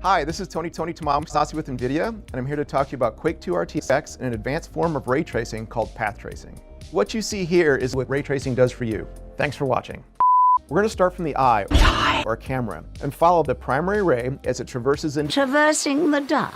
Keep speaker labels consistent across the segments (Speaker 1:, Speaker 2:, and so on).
Speaker 1: Hi, this is Tony Tomaam Saas with NVIDIA, and I'm here to talk to you about Quake 2 RTX and an advanced form of ray tracing called path tracing. What you see here is what ray tracing does for you. Thanks for watching. We're going to start from the eye, or camera, and follow the primary ray as it traverses in.
Speaker 2: Traversing the dark.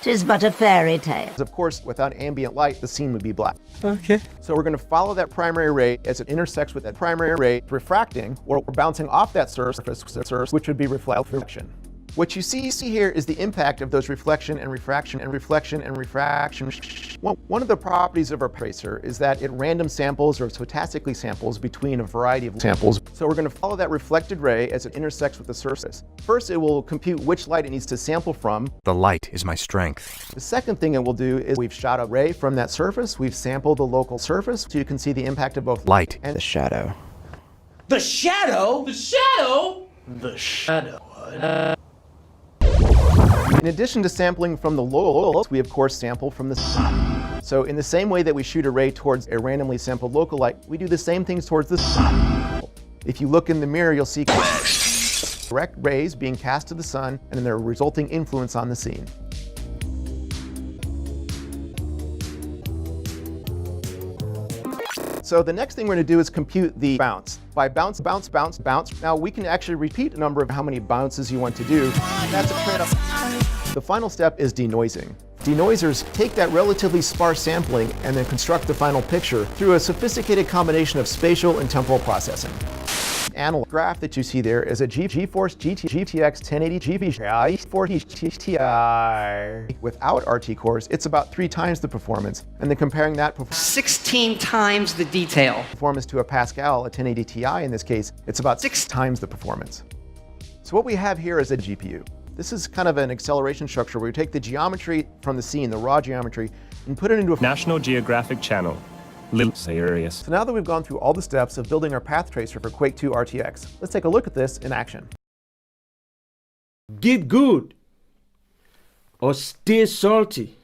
Speaker 2: 'Tis but a fairy tale.
Speaker 1: Of course, without ambient light, the scene would be black.
Speaker 3: Okay.
Speaker 1: So we're going to follow that primary ray as it intersects with that primary ray, refracting or bouncing off that surface, which would be reflection. What you see here is the impact of those reflection and refraction and reflection and refraction. One of the properties of our tracer is that it random samples or stochastically samples between a variety of samples. So we're going to follow that reflected ray as it intersects with the surface. First, it will compute which light it needs to sample from.
Speaker 4: The light is my strength.
Speaker 1: The second thing it will do is we've shot a ray from that surface. We've sampled the local surface, so you can see the impact of both
Speaker 4: light
Speaker 1: and
Speaker 3: The shadow.
Speaker 5: The shadow? The shadow? The shadow.
Speaker 1: In addition to sampling from the local, we of course sample from the sun. So in the same way that we shoot a ray towards a randomly sampled local light, we do the same things towards the sun. If you look in the mirror, you'll see direct rays being cast to the sun and then their resulting influence on the scene. So the next thing we're going to do is compute the bounce. By bounce, bounce, bounce, bounce. Now we can actually repeat a number of how many bounces you want to do. That's a trade-off. The final step is denoising. Denoisers take that relatively sparse sampling and then construct the final picture through a sophisticated combination of spatial and temporal processing. Analog graph that you see there is a geforce GTX 1080 GeForce Ti. Without RT cores, it's about 3 times the performance. And then comparing that
Speaker 5: 16 times the detail.
Speaker 1: performance to a Pascal, a 1080 Ti in this case, it's about 6 times the performance. So what we have here is a GPU. This is kind of an acceleration structure where we take the geometry from the scene, the raw geometry, and put it into a
Speaker 6: National Geographic Channel. Serious.
Speaker 1: So now that we've gone through all the steps of building our path tracer for Quake 2 RTX, let's take a look at this in action.
Speaker 3: Get good. Or stay salty.